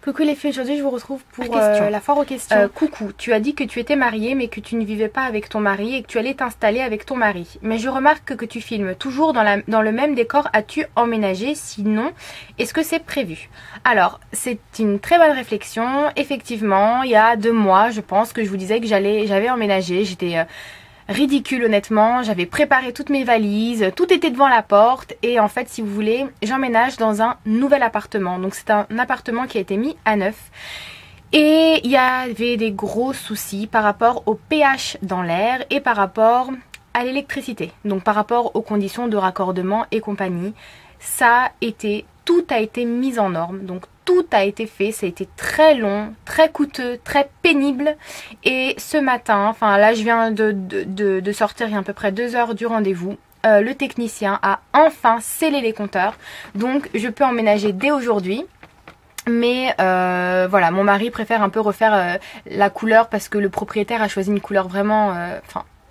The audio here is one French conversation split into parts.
Coucou les filles, aujourd'hui je vous retrouve pour la foire aux questions. Coucou, tu as dit que tu étais mariée mais que tu ne vivais pas avec ton mari et que tu allais t'installer avec ton mari. Mais je remarque que tu filmes toujours dans le même décor. As-tu emménagé? Sinon, est-ce que c'est prévu? Alors, c'est une très bonne réflexion. Effectivement, il y a 2 mois, je pense que je vous disais que j'avais emménagé. J'étais... ridicule honnêtement, j'avais préparé toutes mes valises, tout était devant la porte et en fait si vous voulez j'emménage dans un nouvel appartement. Donc c'est un appartement qui a été mis à neuf et il y avait des gros soucis par rapport au pH dans l'air et par rapport à l'électricité. Donc par rapport aux conditions de raccordement et compagnie, tout a été mis en norme. Donc tout a été fait, ça a été très long, très coûteux, très pénible. Et ce matin, enfin là je viens de sortir il y a à peu près 2 heures du rendez-vous. Le technicien a enfin scellé les compteurs. Donc je peux emménager dès aujourd'hui. Mais voilà, mon mari préfère un peu refaire la couleur parce que le propriétaire a choisi une couleur vraiment...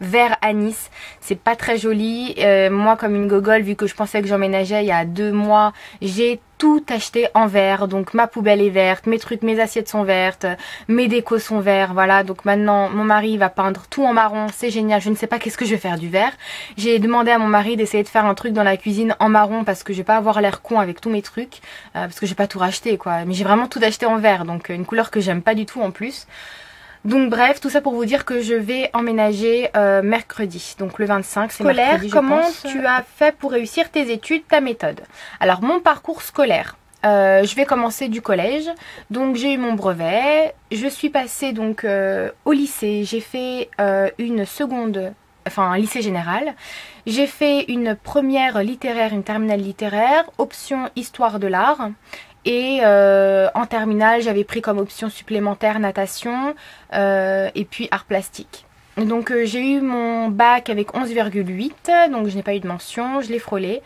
vert anis, c'est pas très joli. Moi comme une gogole, vu que je pensais que j'emménageais il y a 2 mois, j'ai tout acheté en vert. Donc ma poubelle est verte, mes assiettes sont vertes, mes décos sont verts, voilà. Donc maintenant mon mari va peindre tout en marron, c'est génial. Je ne sais pas qu'est-ce que je vais faire du vert. J'ai demandé à mon mari d'essayer de faire un truc dans la cuisine en marron parce que je vais pas avoir l'air con avec tous mes trucs, parce que j'ai pas tout racheté quoi. Mais j'ai vraiment tout acheté en vert, donc une couleur que j'aime pas du tout en plus. Donc bref, tout ça pour vous dire que je vais emménager mercredi, donc le 25, c'est mercredi, comment tu as fait pour réussir tes études, ta méthode? Alors mon parcours scolaire, je vais commencer du collège, donc j'ai eu mon brevet, je suis passée donc au lycée, j'ai fait une seconde, enfin un lycée général, j'ai fait une première littéraire, une terminale littéraire, option histoire de l'art. Et en terminale, j'avais pris comme option supplémentaire natation et puis art plastique. Donc j'ai eu mon bac avec 11,8, donc je n'ai pas eu de mention, je l'ai frôlé.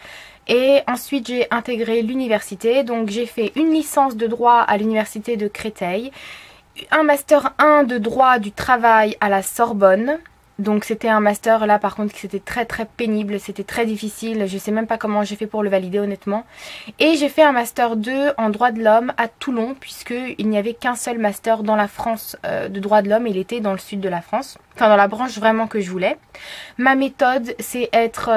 Et ensuite j'ai intégré l'université, donc j'ai fait une licence de droit à l'université de Créteil, un master 1 de droit du travail à la Sorbonne. Donc c'était un master là par contre qui c'était très pénible, c'était très difficile, je sais même pas comment j'ai fait pour le valider honnêtement. Et j'ai fait un master 2 en droit de l'homme à Toulon puisque il n'y avait qu'un seul master dans la France de droit de l'homme, il était dans le sud de la France, enfin dans la branche vraiment que je voulais. Ma méthode c'est être...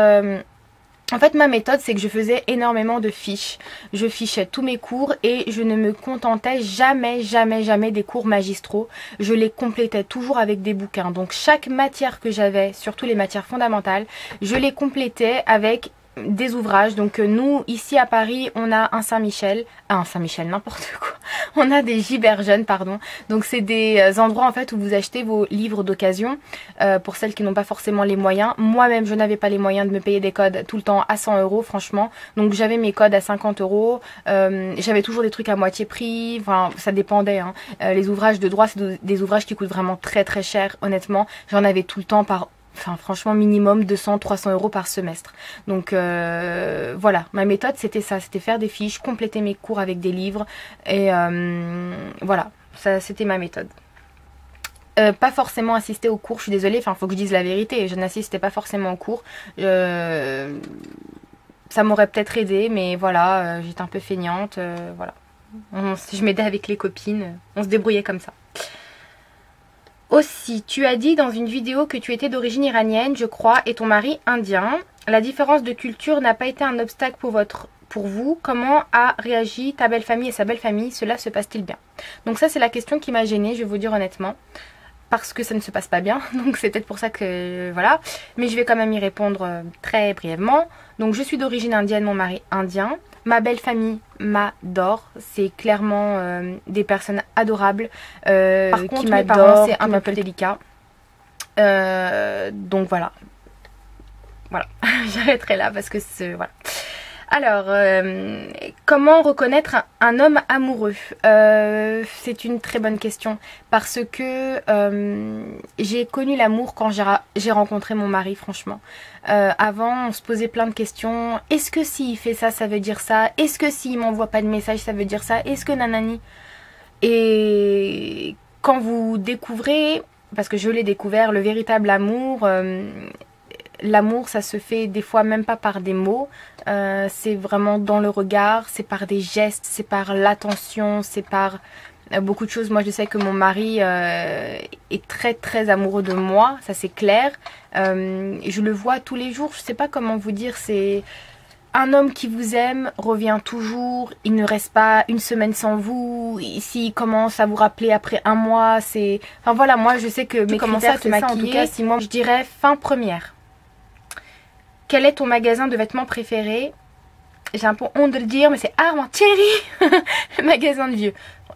En fait ma méthode c'est que je faisais énormément de fiches, je fichais tous mes cours et je ne me contentais jamais des cours magistraux, je les complétais toujours avec des bouquins. Donc chaque matière que j'avais, surtout les matières fondamentales, je les complétais avec des ouvrages. Donc nous ici à Paris on a un Saint-Michel, n'importe quoi, on a des Giberjeunes pardon, donc c'est des endroits en fait où vous achetez vos livres d'occasion pour celles qui n'ont pas forcément les moyens. Moi-même je n'avais pas les moyens de me payer des codes tout le temps à 100 € franchement, donc j'avais mes codes à 50 €, j'avais toujours des trucs à moitié prix, enfin ça dépendait hein. Les ouvrages de droit c'est des ouvrages qui coûtent vraiment très cher honnêtement, j'en avais tout le temps par... Enfin franchement minimum 200-300 € par semestre. Donc voilà, ma méthode c'était ça, c'était faire des fiches, compléter mes cours avec des livres et voilà, ça c'était ma méthode. Pas forcément assister aux cours, je suis désolée, enfin faut que je dise la vérité, je n'assistais pas forcément aux cours. Ça m'aurait peut-être aidé mais voilà, j'étais un peu feignante, voilà. Je m'aidais avec les copines, on se débrouillait comme ça. Aussi, tu as dit dans une vidéo que tu étais d'origine iranienne, je crois, et ton mari indien. La différence de culture n'a pas été un obstacle pour vous. Comment a réagi ta belle famille et sa belle famille? Cela se passe-t-il bien? Donc ça, c'est la question qui m'a gênée, je vais vous dire honnêtement. Parce que ça ne se passe pas bien, donc c'est peut-être pour ça que... Voilà. Mais je vais quand même y répondre très brièvement. Donc je suis d'origine indienne, mon mari indien. Ma belle famille m'adore, c'est clairement des personnes adorables. Par contre, qui m'adorent, c'est un peu plus délicat. Donc voilà. Voilà, j'arrêterai là parce que c'est... Voilà. Alors, comment reconnaître un homme amoureux? C'est une très bonne question parce que j'ai connu l'amour quand j'ai rencontré mon mari, franchement. Avant, on se posait plein de questions. Est-ce que s'il fait ça, ça veut dire ça? Est-ce que s'il m'envoie pas de message, ça veut dire ça? Est-ce que nanani? Et quand vous découvrez, parce que je l'ai découvert, le véritable amour... l'amour ça se fait des fois même pas par des mots, c'est vraiment dans le regard, c'est par des gestes, c'est par l'attention, c'est par beaucoup de choses. Moi je sais que mon mari est très très amoureux de moi, ça c'est clair. Je le vois tous les jours, je sais pas comment vous dire, c'est un homme qui vous aime revient toujours, il ne reste pas une semaine sans vous, s'il commence à vous rappeler après un mois, c'est... Enfin voilà, moi je sais que mes critères c'est ça, en tout cas 6 mois, je dirais fin première. Quel est ton magasin de vêtements préféré? J'ai un peu honte de le dire, mais c'est Armand Thierry, le magasin de vieux.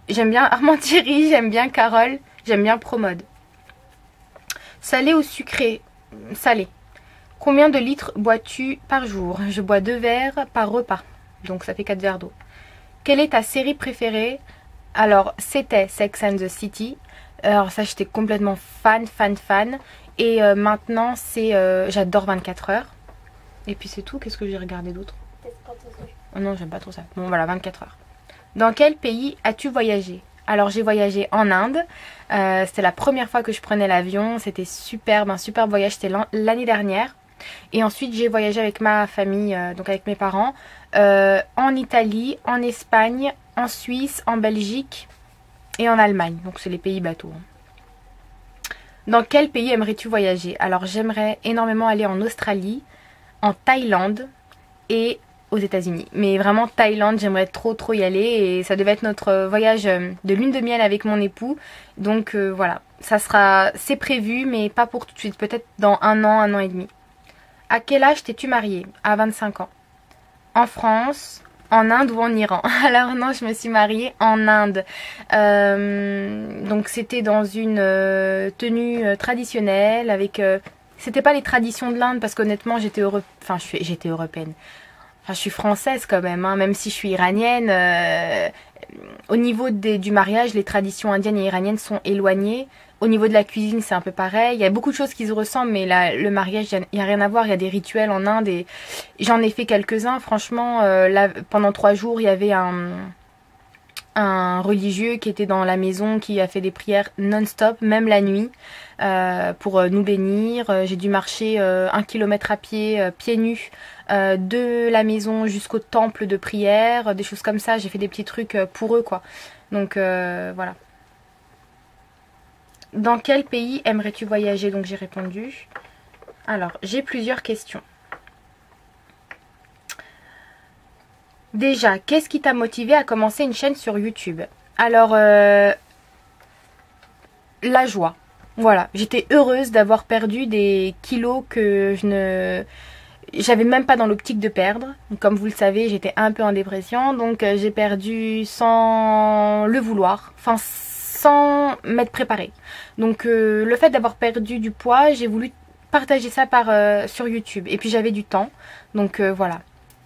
J'aime bien Armand Thierry, j'aime bien Carole, j'aime bien Promode. Salé ou sucré? Salé. Combien de litres bois-tu par jour? Je bois 2 verres par repas, donc ça fait 4 verres d'eau. Quelle est ta série préférée? Alors c'était Sex and the City, alors ça j'étais complètement fan. Et maintenant c'est j'adore 24 heures. Et puis c'est tout, qu'est-ce que j'ai regardé d'autre? Oh non, j'aime pas trop ça. Bon voilà, 24 heures. Dans quel pays as-tu voyagé? Alors j'ai voyagé en Inde, c'était la première fois que je prenais l'avion, c'était superbe, un super voyage, c'était l'année dernière. Et ensuite j'ai voyagé avec ma famille, donc avec mes parents, en Italie, en Espagne, en Suisse, en Belgique et en Allemagne. Donc c'est les pays bateaux. Dans quel pays aimerais-tu voyager? Alors j'aimerais énormément aller en Australie, en Thaïlande et aux États-Unis. Mais vraiment Thaïlande, j'aimerais trop y aller et ça devait être notre voyage de lune de miel avec mon époux. Donc voilà, c'est prévu mais pas pour tout de suite, peut-être dans un an et demi. À quel âge t'es-tu mariée? À 25 ans. En France, en Inde ou en Iran? Alors non, je me suis mariée en Inde. Donc c'était dans une tenue traditionnelle avec... c'était pas les traditions de l'Inde parce qu'honnêtement j'étais européenne. Enfin je suis française quand même, hein, même si je suis iranienne. Au niveau du mariage, les traditions indiennes et iraniennes sont éloignées. Au niveau de la cuisine, c'est un peu pareil. Il y a beaucoup de choses qui se ressemblent, mais le mariage, il n'y a rien à voir. Il y a des rituels en Inde et j'en ai fait quelques-uns. Franchement, là, pendant 3 jours, il y avait un religieux qui était dans la maison, qui a fait des prières non-stop, même la nuit, pour nous bénir. J'ai dû marcher 1 kilomètre à pied, pieds nus, de la maison jusqu'au temple de prière, des choses comme ça. J'ai fait des petits trucs pour eux, quoi. Donc voilà. Dans quel pays aimerais-tu voyager? Donc j'ai répondu. Alors, j'ai plusieurs questions. Déjà, qu'est-ce qui t'a motivé à commencer une chaîne sur YouTube? Alors, la joie. Voilà, j'étais heureuse d'avoir perdu des kilos que j'avais même pas dans l'optique de perdre. Donc, comme vous le savez, j'étais un peu en dépression. Donc j'ai perdu sans le vouloir. Enfin, sans m'être préparée. Donc le fait d'avoir perdu du poids, j'ai voulu partager ça sur YouTube. Et puis j'avais du temps. Donc voilà.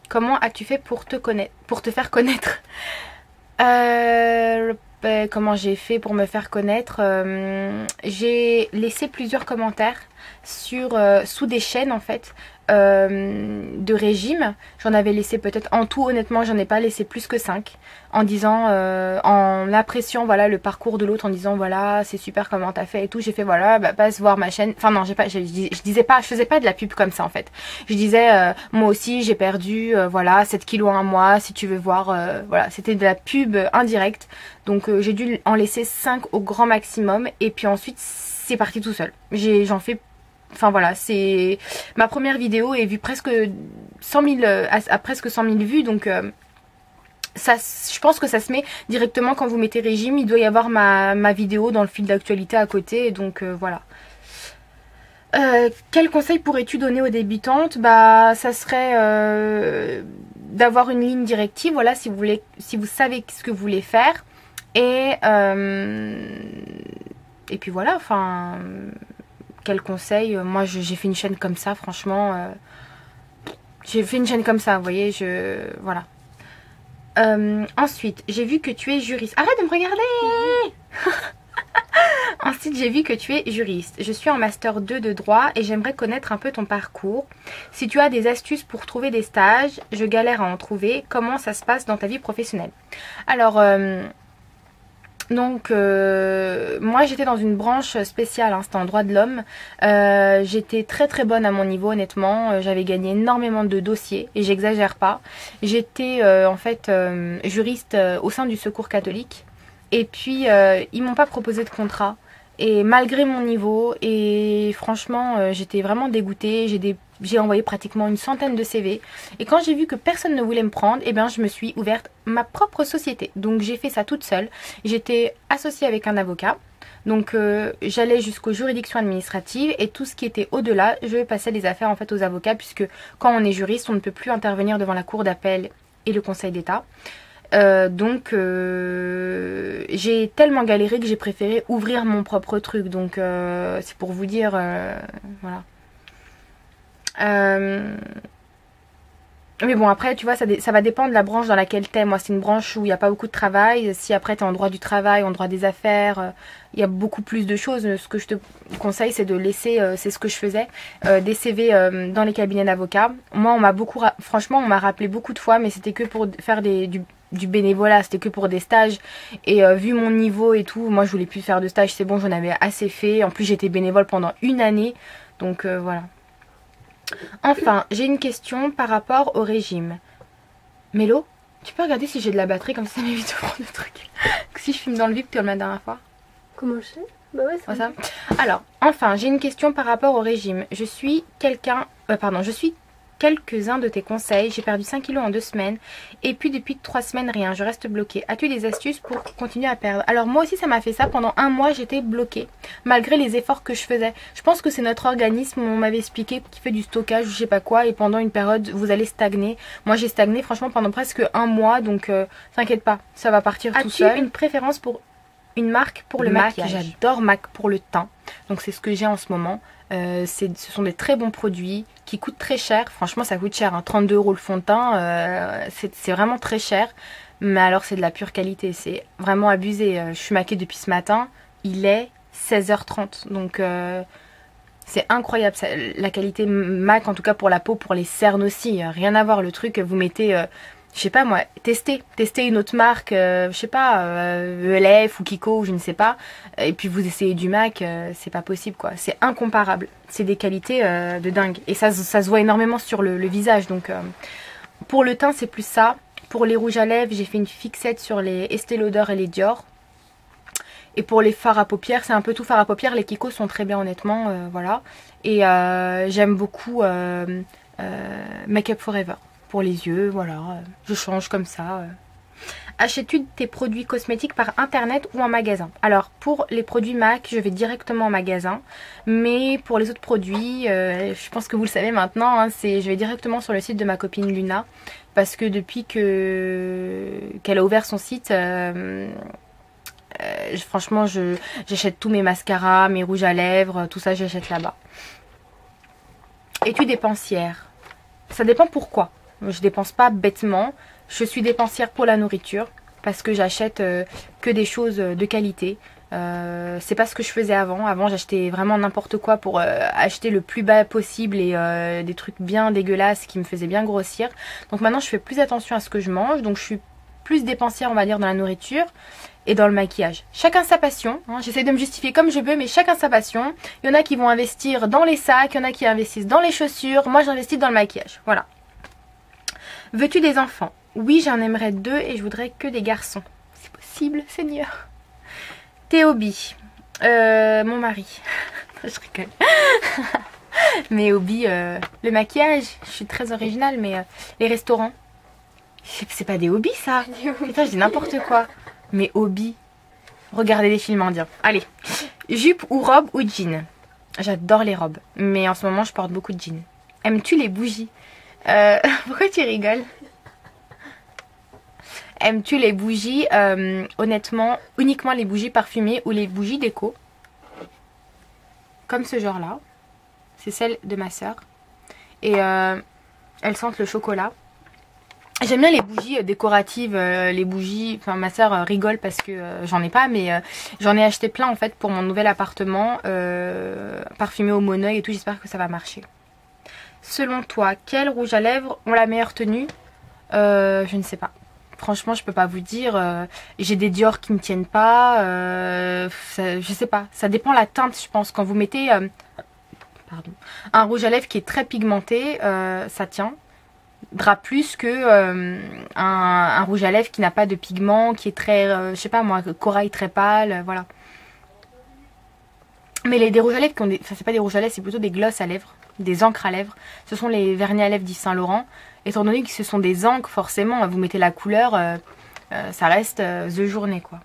Comment as-tu fait pour te faire connaître? Comment j'ai fait pour me faire connaître? J'ai laissé plusieurs commentaires sous des chaînes en fait de régime. J'en avais laissé peut-être en tout, honnêtement j'en ai pas laissé plus que 5, en disant en appréciant voilà le parcours de l'autre, en disant voilà c'est super comment t'as fait et tout. J'ai fait voilà passe voir ma chaîne. Enfin non, je faisais pas de la pub comme ça en fait. Je disais moi aussi j'ai perdu voilà 7 kilos en un mois, si tu veux voir voilà, c'était de la pub indirecte. Donc j'ai dû en laisser 5 au grand maximum et puis ensuite c'est parti tout seul. J'en fais... Enfin voilà, c'est ma première vidéo est vue presque 100 000, à presque 100 000 vues. Donc ça, je pense que ça se met directement quand vous mettez régime. Il doit y avoir ma vidéo dans le fil d'actualité à côté. Donc voilà. Quel conseil pourrais-tu donner aux débutantes? Bah ça serait d'avoir une ligne directive. Voilà, si vous savez ce que vous voulez faire. Et puis voilà, enfin... Quel conseil? Moi j'ai fait une chaîne comme ça, franchement j'ai fait une chaîne comme ça, vous voyez, voilà. Ensuite j'ai vu que tu es juriste. Arrête de me regarder. Ensuite j'ai vu que tu es juriste. Je suis en master 2 de droit et j'aimerais connaître un peu ton parcours. Si tu as des astuces pour trouver des stages, je galère à en trouver. Comment ça se passe dans ta vie professionnelle? Alors Donc moi j'étais dans une branche spéciale, hein, c'était en droit de l'homme. J'étais très très bonne à mon niveau honnêtement. J'avais gagné énormément de dossiers et j'exagère pas. J'étais en fait juriste au sein du Secours catholique. Et puis ils m'ont pas proposé de contrat. Et malgré mon niveau, et franchement j'étais vraiment dégoûtée. J'ai envoyé pratiquement une centaine de CV. Et quand j'ai vu que personne ne voulait me prendre, eh bien je me suis ouverte ma propre société. Donc j'ai fait ça toute seule. J'étais associée avec un avocat. Donc j'allais jusqu'aux juridictions administratives et tout ce qui était au-delà, je passais les affaires en fait aux avocats puisque quand on est juriste, on ne peut plus intervenir devant la cour d'appel et le Conseil d'État. Donc j'ai tellement galéré que j'ai préféré ouvrir mon propre truc. Donc c'est pour vous dire, voilà. Mais bon après tu vois ça va dépendre de la branche dans laquelle t'es. Moi c'est une branche où il n'y a pas beaucoup de travail. Si après t'es en droit du travail, en droit des affaires, il y a beaucoup plus de choses. Ce que je te conseille c'est de laisser, c'est ce que je faisais, des CV dans les cabinets d'avocats. Moi on m'a franchement on m'a rappelé beaucoup de fois mais c'était que pour faire du bénévolat, c'était que pour des stages et vu mon niveau et tout, moi je voulais plus faire de stage, c'est bon j'en avais assez fait. En plus j'étais bénévole pendant une année donc voilà. Enfin, j'ai une question par rapport au régime. Mélo, tu peux regarder si j'ai de la batterie comme ça m'évite de prendre le truc. Si je filme dans le vide comme la dernière fois. Comment je sais? Bah ouais, c'est ça. Alors, enfin, j'ai une question par rapport au régime. Je suis quelques-uns de tes conseils. J'ai perdu 5 kilos en 2 semaines. Et puis depuis 3 semaines, rien. Je reste bloquée. As-tu des astuces pour continuer à perdre? Alors moi aussi, ça m'a fait ça. Pendant un mois, j'étais bloquée. Malgré les efforts que je faisais. Je pense que c'est notre organisme, on m'avait expliqué, qui fait du stockage ou je sais pas quoi. Et pendant une période, vous allez stagner. Moi, j'ai stagné franchement pendant presque un mois. Donc, t'inquiète pas, ça va partir tout seul. As-tu une préférence pour une marque pour le maquillage? J'adore MAC pour le teint. Donc c'est ce que j'ai en ce moment. Ce sont des très bons produits qui coûtent très cher. Franchement ça coûte cher, hein. 32 € le fond de teint, c'est vraiment très cher. Mais alors c'est de la pure qualité, c'est vraiment abusé. Je suis maquillée depuis ce matin, il est 16h30. Donc c'est incroyable, la qualité MAC en tout cas pour la peau, pour les cernes aussi. Rien à voir, le truc, vous mettez... je sais pas moi, testez une autre marque, je sais pas, ELF ou Kiko, je ne sais pas, et puis vous essayez du MAC, c'est pas possible quoi, c'est incomparable, c'est des qualités de dingue, et ça se voit énormément sur le visage, donc pour le teint c'est plus ça, pour les rouges à lèvres j'ai fait une fixette sur les Estée Lauder et les Dior, et pour les fards à paupières, c'est un peu tout fard à paupières, les Kiko sont très bien honnêtement, voilà, et j'aime beaucoup Make Up Forever. Pour les yeux, voilà, je change comme ça. Achètes-tu tes produits cosmétiques par internet ou en magasin? Alors pour les produits MAC, je vais directement en magasin. Mais pour les autres produits, je pense que vous le savez maintenant, hein, je vais directement sur le site de ma copine Luna. Parce que depuis qu'elle a ouvert son site, franchement j'achète tous mes mascaras, mes rouges à lèvres, tout ça j'achète là-bas. Es-tu dépensière? Ça dépend pourquoi. Je dépense pas bêtement, je suis dépensière pour la nourriture parce que j'achète que des choses de qualité. C'est pas ce que je faisais avant. Avant j'achetais vraiment n'importe quoi pour acheter le plus bas possible et des trucs bien dégueulasses qui me faisaient bien grossir. Donc maintenant je fais plus attention à ce que je mange, donc je suis plus dépensière on va dire dans la nourriture et dans le maquillage. Chacun sa passion, hein. J'essaie de me justifier comme je veux mais chacun sa passion. Il y en a qui vont investir dans les sacs, il y en a qui investissent dans les chaussures, moi j'investis dans le maquillage, voilà. Veux-tu des enfants? Oui, j'en aimerais 2 et je voudrais que des garçons. C'est possible, Seigneur. Tes hobbies? Mon mari. Je rigole. Mes hobbies, le maquillage. Je suis très originale, mais les restaurants. C'est pas des hobbies, ça. Putain, je dis n'importe quoi. Mes hobbies. Regarder des films indiens. Allez. Jupe ou robe ou jean? J'adore les robes. Mais en ce moment, je porte beaucoup de jeans. Aimes-tu les bougies? Pourquoi tu rigoles? Aimes-tu les bougies? Honnêtement, uniquement les bougies parfumées ou les bougies déco. Comme ce genre là. C'est celle de ma soeur. Et elles sentent le chocolat. J'aime bien les bougies décoratives, les bougies, enfin ma soeur rigole parce que j'en ai pas, mais j'en ai acheté plein en fait pour mon nouvel appartement, parfumé au Moneuil et tout, j'espère que ça va marcher. Selon toi, quel rouge à lèvres ont la meilleure tenue? Je ne sais pas. franchement, je peux pas vous dire. J'ai des Dior qui ne tiennent pas. Je sais pas. Ça dépend la teinte, je pense. Quand vous mettez un rouge à lèvres qui est très pigmenté, ça tiendra plus que un rouge à lèvres qui n'a pas de pigment, qui est très, je sais pas moi, corail très pâle, voilà. Mais des rouges à lèvres qui ont des... Enfin, c'est pas des rouges à lèvres, c'est plutôt des glosses à lèvres, des encres à lèvres. Ce sont les vernis à lèvres d'Yves Saint Laurent. Étant donné que ce sont des encres, forcément, vous mettez la couleur, ça reste the journée, quoi.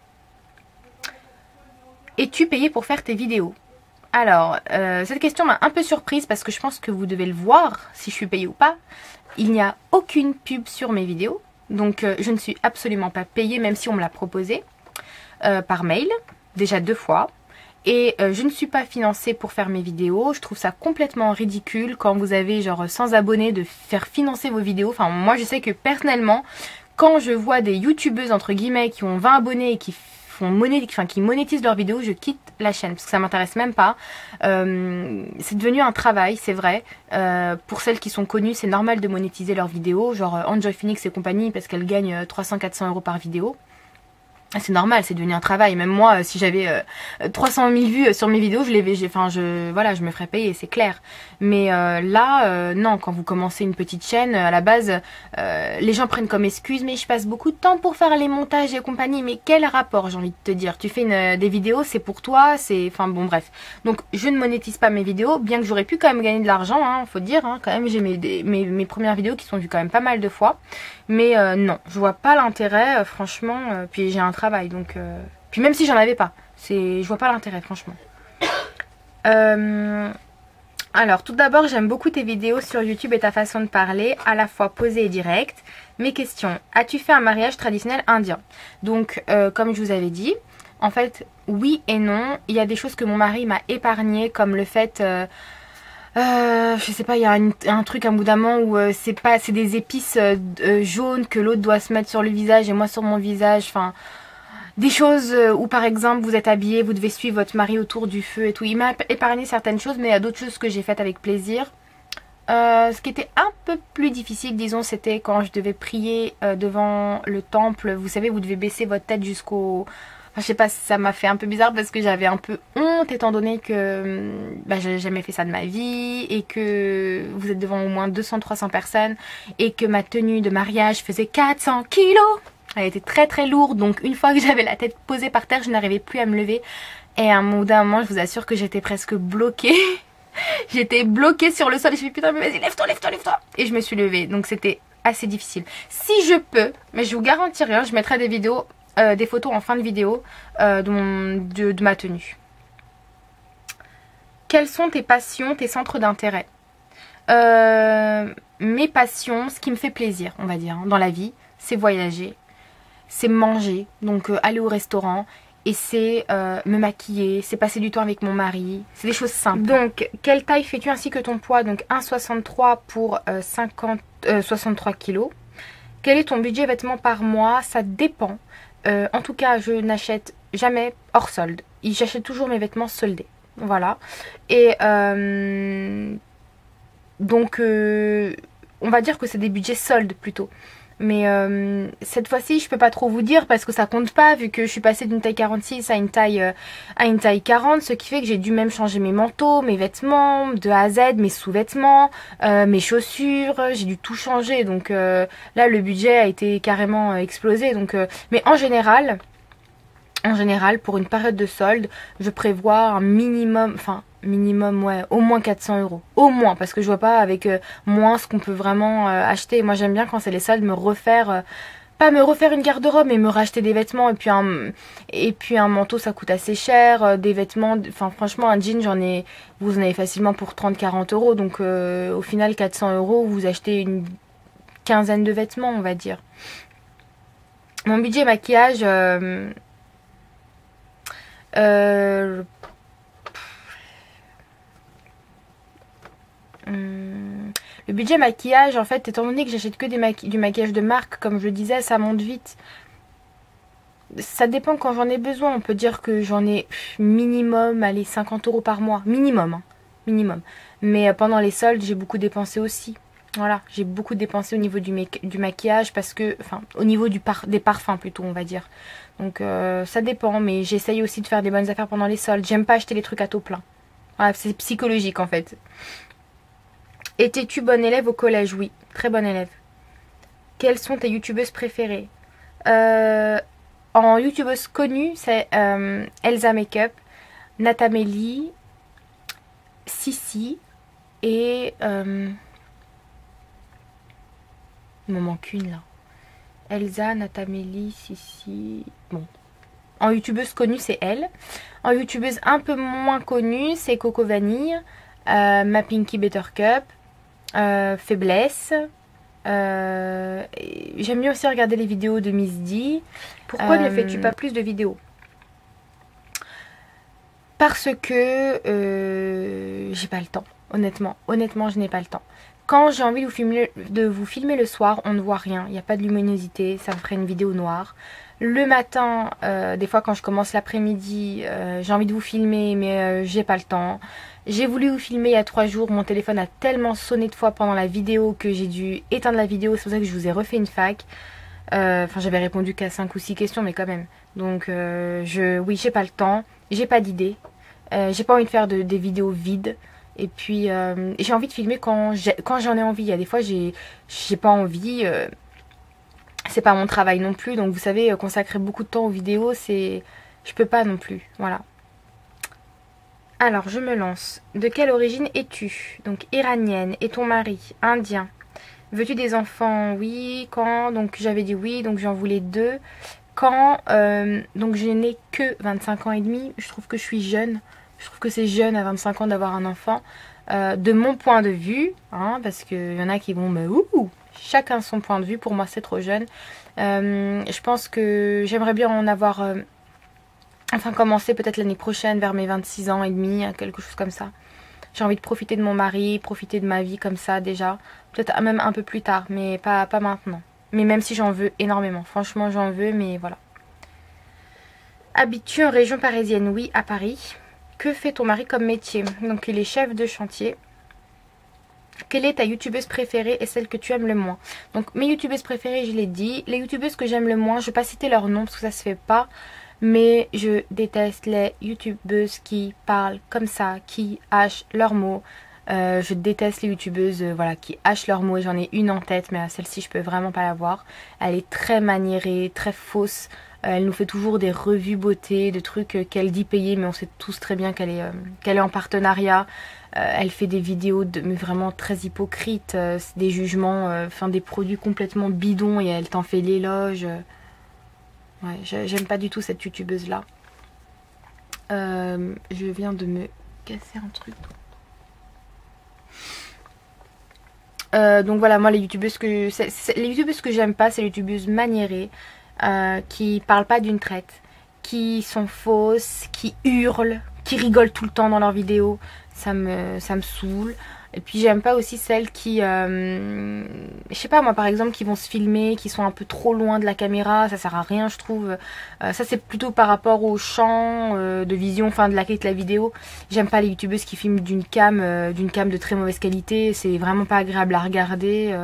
Es-tu payé pour faire tes vidéos? Alors, cette question m'a un peu surprise parce que je pense que vous devez le voir, si je suis payée ou pas. Il n'y a aucune pub sur mes vidéos. Donc, je ne suis absolument pas payée, même si on me l'a proposé par mail, déjà 2 fois. Et je ne suis pas financée pour faire mes vidéos. Je trouve ça complètement ridicule quand vous avez genre 100 abonnés de faire financer vos vidéos. Enfin, moi, je sais que personnellement, quand je vois des youtubeuses entre guillemets qui ont 20 abonnés et qui qui monétisent leurs vidéos, je quitte la chaîne parce que ça m'intéresse même pas. C'est devenu un travail, c'est vrai. Pour celles qui sont connues, c'est normal de monétiser leurs vidéos, genre Enjoy Phoenix et compagnie, parce qu'elles gagnent 300-400 € par vidéo. C'est normal, c'est devenu un travail. Même moi, si j'avais 300 000 vues sur mes vidéos, voilà, je me ferais payer, c'est clair. Mais là, non, quand vous commencez une petite chaîne, à la base, les gens prennent comme excuse, mais je passe beaucoup de temps pour faire les montages et compagnie. Mais quel rapport, j'ai envie de te dire. Tu fais des vidéos, c'est pour toi, c'est... Enfin bon, bref. Donc, je ne monétise pas mes vidéos, bien que j'aurais pu quand même gagner de l'argent, hein, faut dire. Hein, quand même, j'ai mes premières vidéos qui sont vues quand même pas mal de fois. Mais non, je vois pas l'intérêt, franchement. Puis j'ai un travail, donc... Puis même si j'en avais pas, je vois pas l'intérêt, franchement. Alors, tout d'abord, j'aime beaucoup tes vidéos sur YouTube et ta façon de parler, à la fois posée et directe. Mes questions. As-tu fait un mariage traditionnel indien? Donc, comme je vous avais dit, en fait, oui et non. Il y a des choses que mon mari m'a épargnées, comme le fait... je sais pas, il y a un truc un bout d'un moment où c'est des épices jaunes que l'autre doit se mettre sur le visage et moi sur mon visage, enfin des choses où par exemple vous êtes habillé, vous devez suivre votre mari autour du feu et tout. Il m'a épargné certaines choses, mais il y a d'autres choses que j'ai faites avec plaisir. Ce qui était un peu plus difficile, disons, c'était quand je devais prier devant le temple. Vous savez, vous devez baisser votre tête jusqu'au... Enfin, je sais pas, ça m'a fait un peu bizarre parce que j'avais un peu honte étant donné que j'avais jamais fait ça de ma vie et que vous êtes devant au moins 200-300 personnes et que ma tenue de mariage faisait 400 kilos. Elle était très très lourde, donc une fois que j'avais la tête posée par terre, je n'arrivais plus à me lever. Et à un moment, je vous assure que j'étais presque bloquée. J'étais bloquée sur le sol et je me suis dit putain mais vas-y lève-toi, lève-toi, lève-toi. Et je me suis levée, donc c'était assez difficile. Si je peux, mais je vous garantis rien, je mettrai des vidéos... des photos en fin de vidéo de ma tenue. Quelles sont tes passions, tes centres d'intérêt? Mes passions, ce qui me fait plaisir, on va dire, hein, dans la vie, c'est voyager, c'est manger, donc aller au restaurant, et c'est me maquiller, c'est passer du temps avec mon mari, c'est des choses simples. Donc, quelle taille fais-tu ainsi que ton poids? Donc 1,63 pour 63 kilos. Quel est ton budget vêtements par mois? Ça dépend. En tout cas, je n'achète jamais hors solde. J'achète toujours mes vêtements soldés. Voilà. Et donc, on va dire que c'est des budgets soldes plutôt. Mais cette fois-ci, je peux pas trop vous dire parce que ça compte pas vu que je suis passée d'une taille 46 à une taille 40. Ce qui fait que j'ai dû même changer mes manteaux, mes vêtements, de A à Z, mes sous-vêtements, mes chaussures. J'ai dû tout changer. Donc là, le budget a été carrément explosé. Donc, mais en général, pour une période de solde, je prévois un minimum... ouais, au moins 400 €. Au moins, parce que je vois pas avec moins ce qu'on peut vraiment acheter. Moi j'aime bien quand c'est les soldes me refaire, pas me refaire une garde-robe, mais me racheter des vêtements. Et puis un manteau ça coûte assez cher, des vêtements, enfin franchement un jean vous en avez facilement pour 30-40 €. Donc au final 400 € vous achetez une quinzaine de vêtements on va dire. Mon budget maquillage... le budget maquillage, en fait, étant donné que j'achète que du maquillage de marque, comme je le disais, ça monte vite. Ça dépend quand j'en ai besoin. On peut dire que j'en ai minimum, allez, 50 € par mois. Minimum, hein, minimum. Mais pendant les soldes, j'ai beaucoup dépensé aussi. Voilà, j'ai beaucoup dépensé au niveau du maquillage parce que, enfin, au niveau des parfums plutôt, on va dire. Donc ça dépend, mais j'essaye aussi de faire des bonnes affaires pendant les soldes. J'aime pas acheter les trucs à taux plein. Voilà, c'est psychologique en fait. Étais-tu bonne élève au collège? Oui, très bonne élève. Quelles sont tes youtubeuses préférées? En youtubeuse connue, c'est Elsa Makeup, Natamélie, Sissi et... il me manque une là. Elsa, Natamélie, Sissi... Bon. En youtubeuse connue, c'est elle. En youtubeuse un peu moins connue, c'est Coco Vanille, ma Pinky Buttercup, Faiblesse. J'aime mieux aussi regarder les vidéos de Miss D. Pourquoi ne fais-tu pas plus de vidéos? Parce que j'ai pas le temps. Honnêtement, je n'ai pas le temps. Quand j'ai envie de vous filmer le soir, on ne voit rien. Il n'y a pas de luminosité, ça me ferait une vidéo noire. Le matin, des fois quand je commence l'après-midi, j'ai envie de vous filmer, mais j'ai pas le temps. J'ai voulu vous filmer il y a 3 jours, mon téléphone a tellement sonné de fois pendant la vidéo que j'ai dû éteindre la vidéo, c'est pour ça que je vous ai refait une fac. Enfin, j'avais répondu qu'à 5 ou 6 questions, mais quand même. Donc, oui, j'ai pas le temps, j'ai pas d'idée, j'ai pas envie de faire des vidéos vides. Et puis, j'ai envie de filmer quand j'en ai envie. Il y a des fois, j'ai pas envie. C'est pas mon travail non plus. Donc, vous savez, consacrer beaucoup de temps aux vidéos, je peux pas non plus. Voilà. Alors, je me lance. De quelle origine es-tu? Donc, iranienne. Et ton mari? Indien. Veux-tu des enfants? Oui. Quand? Donc, j'avais dit oui. Donc, j'en voulais 2. Quand? Donc, je n'ai que 25 ans et demi. Je trouve que je suis jeune. Je trouve que c'est jeune à 25 ans d'avoir un enfant. De mon point de vue, hein, parce qu'il y en a qui vont me... Chacun son point de vue. Pour moi, c'est trop jeune. Je pense que j'aimerais bien en avoir... Enfin, commencer peut-être l'année prochaine, vers mes 26 ans et demi, quelque chose comme ça. J'ai envie de profiter de mon mari, profiter de ma vie comme ça déjà. Peut-être même un peu plus tard, mais pas maintenant. Mais même si j'en veux énormément. Franchement, j'en veux, mais voilà. Habites-tu en région parisienne? Oui, à Paris. Que fait ton mari comme métier? Donc, il est chef de chantier. Quelle est ta youtubeuse préférée et celle que tu aimes le moins? Donc, mes youtubeuses préférées, je l'ai dit. Les youtubeuses que j'aime le moins, je ne vais pas citer leur nom parce que ça se fait pas. Mais je déteste les youtubeuses qui parlent comme ça, qui hachent leurs mots. Je déteste les youtubeuses voilà, qui hachent leurs mots. J'en ai une en tête, mais celle-ci, je peux vraiment pas la voir. Elle est très maniérée, très fausse. Elle nous fait toujours des revues beauté, de trucs qu'elle dit payer, mais on sait tous très bien qu'elle est en partenariat. Elle fait des vidéos mais vraiment très hypocrites, des jugements, enfin des produits complètement bidons et elle t'en fait l'éloge. Ouais, j'aime pas du tout cette youtubeuse là. Je viens de me casser un truc. Donc voilà, moi les youtubeuses que j'aime pas, c'est les youtubeuses maniérées, qui parlent pas d'une traite, qui sont fausses, qui hurlent, qui rigolent tout le temps dans leurs vidéos. Ça me saoule. Et puis j'aime pas aussi celles qui, je sais pas moi par exemple, qui vont se filmer, qui sont un peu trop loin de la caméra, ça sert à rien je trouve. Ça c'est plutôt par rapport au champ de vision, enfin de la qualité de la vidéo. J'aime pas les youtubeuses qui filment d'une cam de très mauvaise qualité, c'est vraiment pas agréable à regarder.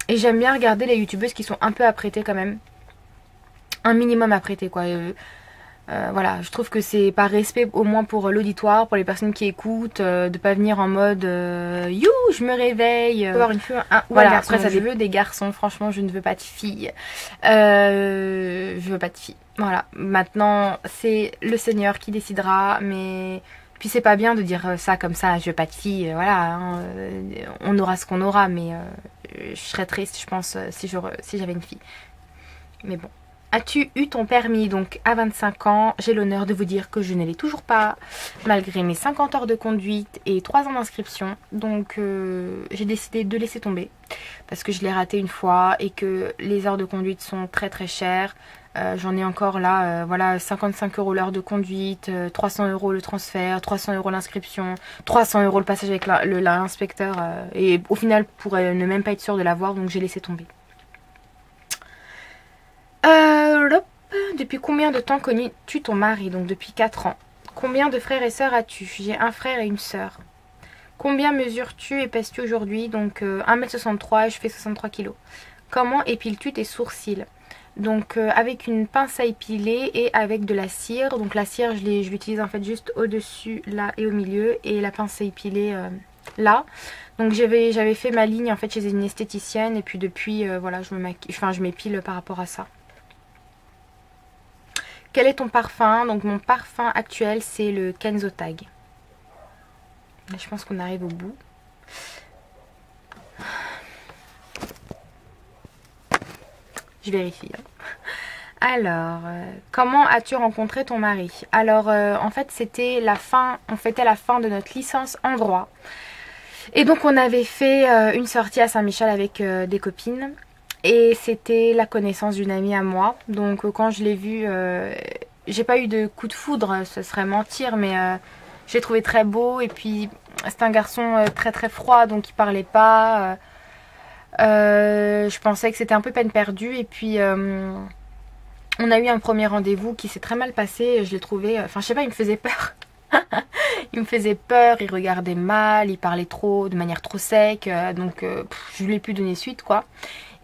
Et j'aime bien regarder les youtubeuses qui sont un peu apprêtées quand même. Un minimum apprêtées quoi. Voilà, je trouve que c'est par respect au moins pour l'auditoire, pour les personnes qui écoutent, de pas venir en mode you, je me réveille. Avoir une fille, voilà, après ça veut des garçons, franchement je ne veux pas de filles. Je veux pas de filles. Voilà, maintenant c'est le Seigneur qui décidera, mais puis c'est pas bien de dire ça comme ça, je veux pas de filles, voilà, hein, on aura ce qu'on aura, mais je serais triste je pense si j'avais une fille. Mais bon. As-tu eu ton permis? Donc à 25 ans, j'ai l'honneur de vous dire que je ne l'ai toujours pas, malgré mes 50 heures de conduite et 3 ans d'inscription. Donc j'ai décidé de laisser tomber, parce que je l'ai raté une fois et que les heures de conduite sont très très chères. J'en ai encore là, voilà, 55 € l'heure de conduite, 300 € le transfert, 300 € l'inscription, 300 € le passage avec l'inspecteur. Et au final, pour ne même pas être sûre de l'avoir, donc j'ai laissé tomber. Depuis combien de temps connais-tu ton mari? Donc depuis 4 ans. Combien de frères et sœurs as-tu? J'ai un frère et une sœur. Combien mesures-tu et pèses-tu aujourd'hui? Donc 1m63 et je fais 63 kg. Comment épiles-tu tes sourcils? Donc avec une pince à épiler et avec de la cire. Donc la cire je l'utilise en fait juste au-dessus là et au milieu. Et la pince à épiler là. Donc j'avais fait ma ligne en fait chez une esthéticienne. Et puis depuis voilà je m'épile par rapport à ça. Quel est ton parfum? Donc mon parfum actuel c'est le Kenzo Tag. Là, je pense qu'on arrive au bout. Je vérifie. Alors, comment as-tu rencontré ton mari? Alors, en fait, c'était la fin, on fêtait la fin de notre licence en droit. Et donc, on avait fait une sortie à Saint-Michel avec des copines. Et c'était la connaissance d'une amie à moi. Donc, quand je l'ai vu, j'ai pas eu de coup de foudre, ce serait mentir, mais je l'ai trouvé très beau. Et puis, c'est un garçon très très froid, donc il parlait pas. Je pensais que c'était un peu peine perdue et puis on a eu un premier rendez-vous qui s'est très mal passé. Je l'ai trouvé, enfin je sais pas, il me faisait peur. Il me faisait peur, il regardait mal, il parlait trop, de manière trop sec, donc je lui ai plus donné suite quoi.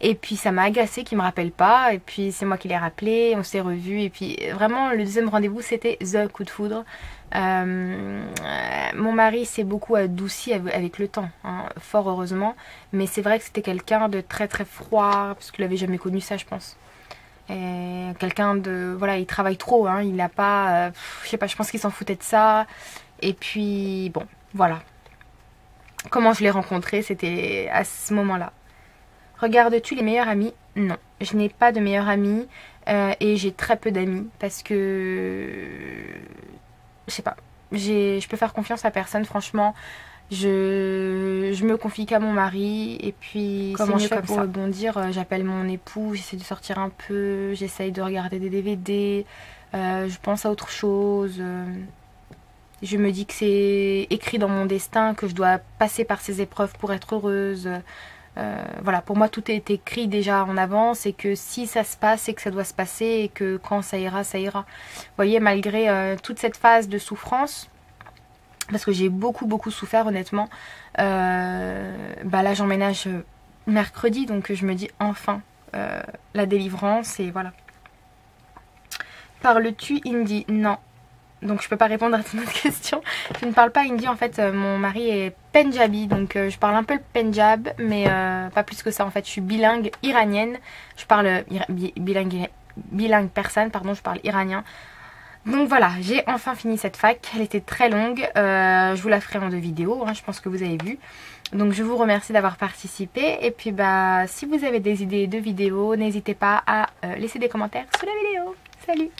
Et puis ça m'a agacé qu'il me rappelle pas et puis c'est moi qui l'ai rappelé, on s'est revus et puis vraiment le deuxième rendez-vous c'était the coup de foudre. Mon mari s'est beaucoup adouci avec le temps, hein, fort heureusement, mais c'est vrai que c'était quelqu'un de très très froid parce qu'il avait jamais connu ça je pense. Quelqu'un de voilà, il travaille trop, hein, il n'a pas, je sais pas, je pense qu'il s'en foutait de ça. Et puis bon, voilà. Comment je l'ai rencontré, c'était à ce moment-là. Regardes-tu les meilleurs amis? Non, je n'ai pas de meilleurs amis et j'ai très peu d'amis parce que je sais pas, je peux faire confiance à personne franchement. Je me confie qu'à mon mari et puis comment je fais pour rebondir, j'appelle mon époux, j'essaie de sortir un peu, j'essaye de regarder des DVD, je pense à autre chose. Je me dis que c'est écrit dans mon destin, que je dois passer par ces épreuves pour être heureuse. Voilà, pour moi tout est écrit déjà en avance et que si ça se passe, c'est que ça doit se passer et que quand ça ira, ça ira. Vous voyez, malgré toute cette phase de souffrance, parce que j'ai beaucoup souffert honnêtement, bah là j'emménage mercredi, donc je me dis enfin la délivrance et voilà. Parles-tu hindi? Non. Donc je peux pas répondre à toute autre question. Je ne parle pas hindi en fait, mon mari est Pendjabi, donc je parle un peu le Pendjab, mais pas plus que ça en fait. Je suis bilingue iranienne, je parle bilingue persane, pardon, je parle iranien. Donc voilà, j'ai enfin fini cette fac, elle était très longue, je vous la ferai en 2 vidéos, hein, je pense que vous avez vu. Donc je vous remercie d'avoir participé et puis bah si vous avez des idées de vidéos, n'hésitez pas à laisser des commentaires sous la vidéo. Salut!